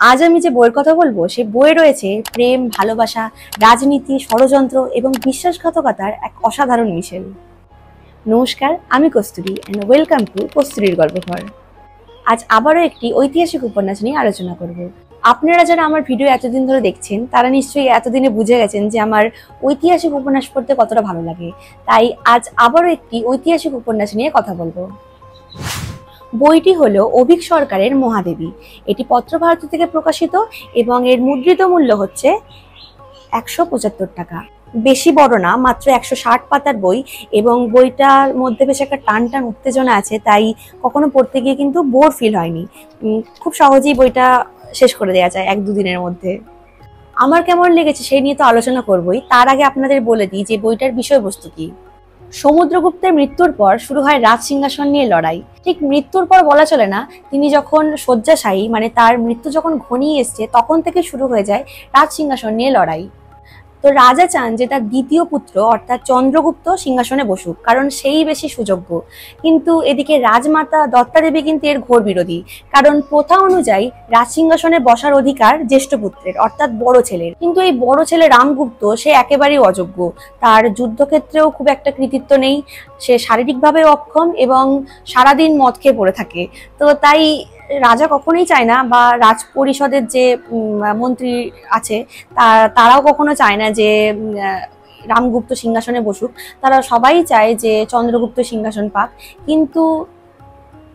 আজ আমি যে বইয়ের কথা বলবো সে বইয়ে রয়েছে প্রেম, ভালোবাসা, রাজনীতি, ষড়যন্ত্র এবং বিশ্বাসঘাতকতার এক অসাধারণ মিশেল। নমস্কার, আমি কস্তুরী এন্ড ওয়েলকাম টু কস্তুরীর গল্পঘর। আজ আবারও একটি ঐতিহাসিক উপন্যাস নিয়ে আলোচনা করব। আপনারা যারা আমার ভিডিও এতদিন ধরে দেখছেন তারা নিশ্চয়ই এতদিনে বুঝে গেছেন যে আমার ঐতিহাসিক উপন্যাস পড়তে কতটা ভালো লাগে। তাই আজ আবারও একটি ঐতিহাসিক উপন্যাস নিয়ে কথা বলবো। বইটি হলো অভীক সরকারের মহাদেবী। এটি পত্রভারতী থেকে প্রকাশিত এবং এর মুদ্রিত মূল্য হচ্ছে 175 টাকা। বেশি বড় না, মাত্র 160 পাতার বই এবং বইটার মধ্যে বেশ একটা টান টান উত্তেজনা আছে, তাই কখনো পড়তে গিয়ে কিন্তু বোর ফিল হয়নি। খুব সহজেই বইটা শেষ করে দেওয়া যায় 1-2 দিনের মধ্যে। আমার কেমন লেগেছে সেই নিয়ে তো আলোচনা করবোই, তার আগে আপনাদের বলে দিই যে বইটার বিষয়বস্তু কি। সমুদ্রগুপ্তের মৃত্যুর পর শুরু হয় রাজ সিংহাসন নিয়ে লড়াই। ঠিক মৃত্যুর পর বলা চলে না, তিনি যখন শয্যাশায়ী, মানে তার মৃত্যু যখন ঘনিয়ে এসছে তখন থেকে শুরু হয়ে যায় রাজ সিংহাসন নিয়ে লড়াই। তো রাজা চান যে তার দ্বিতীয় পুত্র অর্থাৎ চন্দ্রগুপ্ত সিংহাসনে বসুক, কারণ সেই বেশি সুযোগ্য। কিন্তু এদিকে রাজমাতা দত্তা দেবী কিন্তু এর ঘোর বিরোধী, কারণ প্রথা অনুযায়ী রাজ সিংহাসনে বসার অধিকার জ্যেষ্ঠ পুত্রের অর্থাৎ বড় ছেলের। কিন্তু এই বড় ছেলে রামগুপ্ত সে একেবারেই অযোগ্য। তার যুদ্ধক্ষেত্রেও খুব একটা কৃতিত্ব নেই, সে শারীরিকভাবে অক্ষম এবং সারাদিন মদ খেয়ে পড়ে থাকে। তো তাই রাজা কখনোই চায় না, বা রাজ পরিষদের যে মন্ত্রী আছে তারাও কখনো চায় না যে রামগুপ্ত সিংহাসনে বসুক। তারা সবাই চায় যে চন্দ্রগুপ্ত সিংহাসন পাক। কিন্তু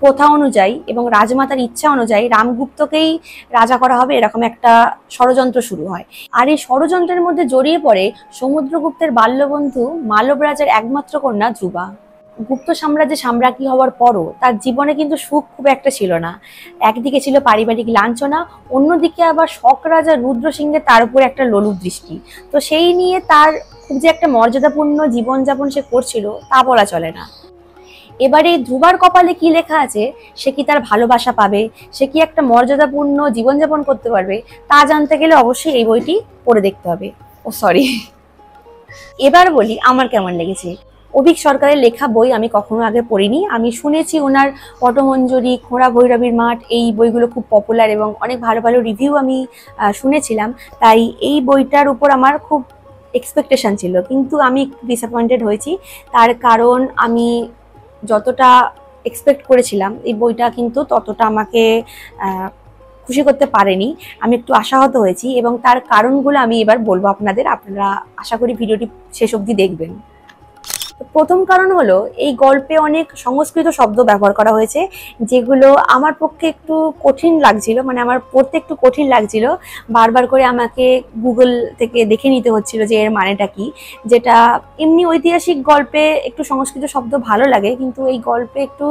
প্রথা অনুযায়ী এবং রাজমাতার ইচ্ছা অনুযায়ী রামগুপ্তকেই রাজা করা হবে, এরকম একটা ষড়যন্ত্র শুরু হয়। আর এই ষড়যন্ত্রের মধ্যে জড়িয়ে পড়ে সমুদ্রগুপ্তের বাল্যবন্ধু মালব রাজার একমাত্র কন্যা ধ্রুবা। গুপ্ত সাম্রাজ্যে সাম্রাজ্ঞী হওয়ার পরও তার জীবনে কিন্তু সুখ খুব একটা ছিল না। একদিকে ছিল পারিবারিক লাঞ্ছনা, অন্যদিকে আবার শক রাজা রুদ্র সিংহের তার উপর একটা লোলুপ দৃষ্টি। তো সেই নিয়ে তার খুব যে একটা মর্যাদাপূর্ণ জীবনযাপন সে করছিল তা বলা চলে না। এবারে ধ্রুবার কপালে কি লেখা আছে, সে কি তার ভালোবাসা পাবে, সে কি একটা মর্যাদাপূর্ণ জীবনযাপন করতে পারবে, তা জানতে গেলে অবশ্যই এই বইটি পড়ে দেখতে হবে। এবার বলি আমার কেমন লেগেছে। অভীক সরকারের লেখা বই আমি কখনো আগে পড়িনি। আমি শুনেছি ওনার পটমঞ্জরি, খোঁড়া ভৈরবীর মাঠ এই বইগুলো খুব পপুলার এবং অনেক ভালো ভালো রিভিউ আমি শুনেছিলাম। তাই এই বইটার উপর আমার খুব এক্সপেকটেশন ছিল, কিন্তু আমি ডিসঅ্যাপয়েন্টেড হয়েছি। তার কারণ আমি যতটা এক্সপেক্ট করেছিলাম এই বইটা কিন্তু ততটা আমাকে খুশি করতে পারেনি। আমি একটু আশাহত হয়েছি এবং তার কারণগুলো আমি এবার বলবো আপনাদের। আপনারা আশা করি ভিডিওটি শেষ অবধি দেখবেন। প্রথম কারণ হলো এই গল্পে অনেক সংস্কৃত শব্দ ব্যবহার করা হয়েছে, যেগুলো আমার পক্ষে একটু কঠিন লাগছিল, মানে আমার পড়তে একটু কঠিন লাগছিল। বারবার করে আমাকে গুগল থেকে দেখে নিতে হচ্ছিল যে এর মানেটা কি। যেটা এমনি ঐতিহাসিক গল্পে একটু সংস্কৃত শব্দ ভালো লাগে, কিন্তু এই গল্পে একটু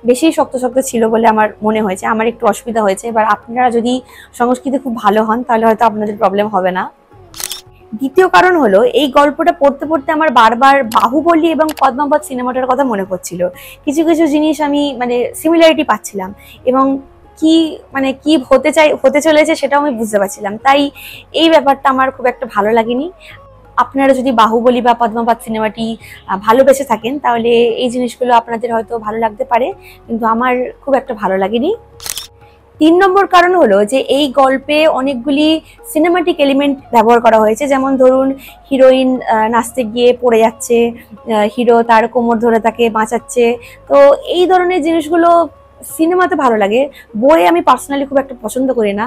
বেশি শক্ত শক্ত ছিল বলে আমার মনে হয়েছে, আমার একটু অসুবিধা হয়েছে। এবার আপনারা যদি সংস্কৃতে খুব ভালো হন তাহলে হয়তো আপনাদের প্রবলেম হবে না। দ্বিতীয় কারণ হলো এই গল্পটা পড়তে পড়তে আমার বারবার বাহুবলী এবং পদ্মাবত সিনেমাটার কথা মনে পড়ছিল। কিছু কিছু জিনিস আমি মানে সিমিলারিটি পাচ্ছিলাম এবং কি হতে চলেছে সেটাও আমি বুঝতে পারছিলাম। তাই এই ব্যাপারটা আমার খুব একটা ভালো লাগেনি। আপনারা যদি বাহুবলী বা পদ্মাবত সিনেমাটি ভালোবেসে থাকেন তাহলে এই জিনিসগুলো আপনাদের হয়তো ভালো লাগতে পারে, কিন্তু আমার খুব একটা ভালো লাগেনি। 3 নম্বর কারণ হলো যে এই গল্পে অনেকগুলি সিনেমাটিক এলিমেন্ট ব্যবহার করা হয়েছে। যেমন ধরুন, হিরোইন নাচতে গিয়ে পড়ে যাচ্ছে, হিরো তার কোমর ধরে তাকে বাঁচাচ্ছে। তো এই ধরনের জিনিসগুলো সিনেমাতে ভালো লাগে, বইয়ে আমি পার্সোনালি খুব একটা পছন্দ করি না।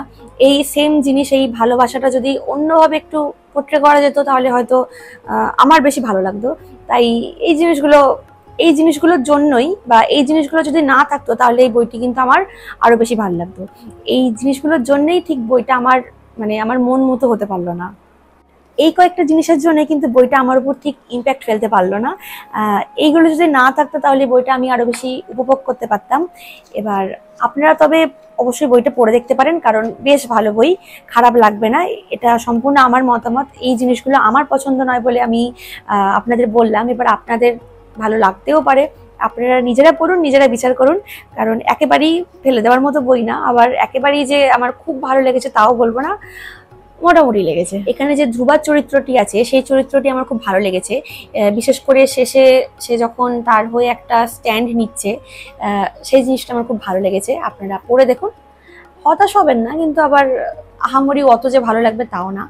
এই সেম জিনিস, এই ভালোবাসাটা যদি অন্যভাবে একটু পোট্রে করা যেত তাহলে হয়তো আমার বেশি ভালো লাগতো। তাই এই জিনিসগুলোর জন্যই, বা এই জিনিসগুলো যদি না থাকতো তাহলে এই বইটি কিন্তু আমার আরো বেশি ভালো লাগতো। এই জিনিসগুলোর জন্যই ঠিক বইটা আমার মন মতো হতে পারলো না। এই কয়েকটা জিনিসের জন্য কিন্তু বইটা আমার উপর ঠিক ইম্প্যাক্ট ফেলতে পারলো না। এইগুলো যদি না থাকতো তাহলে বইটা আমি আরো বেশি উপভোগ করতে পারতাম। এবার আপনারা তবে অবশ্যই বইটা পড়ে দেখতে পারেন, কারণ বেশ ভালো বই, খারাপ লাগবে না। এটা সম্পূর্ণ আমার মতামত, এই জিনিসগুলো আমার পছন্দ নয় বলে আমি আপনাদের বললাম। এবার আপনাদের ভালো লাগতেও পারে, আপনারা নিজেরা পড়ুন, নিজেরা বিচার করুন। কারণ একেবারেই ফেলে দেওয়ার মতো বই না, আবার একেবারেই যে আমার খুব ভালো লেগেছে তাও বলবো না, মোটামুটি লেগেছে। এখানে যে ধ্রুবার চরিত্রটি আছে সেই চরিত্রটি আমার খুব ভালো লেগেছে। বিশেষ করে শেষে সে যখন তার হয়ে একটা স্ট্যান্ড নিচ্ছে, সেই জিনিসটা আমার খুব ভালো লেগেছে। আপনারা পড়ে দেখুন, হতাশ হবেন না, কিন্তু আবার আহামরি অত যে ভালো লাগবে তাও না।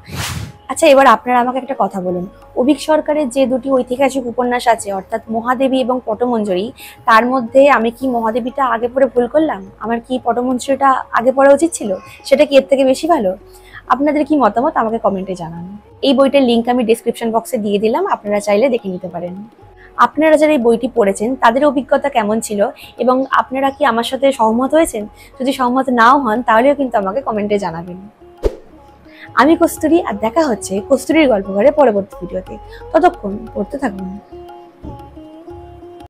আচ্ছা, এবার আপনারা আমাকে একটা কথা বলুন, অভীক সরকারের যে দুটি ঐতিহাসিক উপন্যাস আছে, অর্থাৎ মহাদেবী এবং পটমঞ্জরি, তার মধ্যে আমি কি মহাদেবীটা আগে পড়ে ভুল করলাম? আমার কি পটমঞ্জরিটা আগে পড়া উচিত ছিল? সেটা কি এর থেকে বেশি ভালো? আপনাদের কি মতামত আমাকে কমেন্টে জানান। এই বইটার লিঙ্ক আমি ডেসক্রিপশন বক্সে দিয়ে দিলাম, আপনারা চাইলে দেখে নিতে পারেন। আপনারা যারা এই বইটি পড়েছেন তাদের অভিজ্ঞতা কেমন ছিল এবং আপনারা কি আমার সাথে সহমত হয়েছেন? যদি সহমত নাও হন তাহলেও কিন্তু আমাকে কমেন্টে জানাবেন। আমি কস্তুরী, আর দেখা হচ্ছে কস্তুরীর গল্প ঘরে পরবর্তী ভিডিওতে। ততক্ষণ পড়তে থাকুন।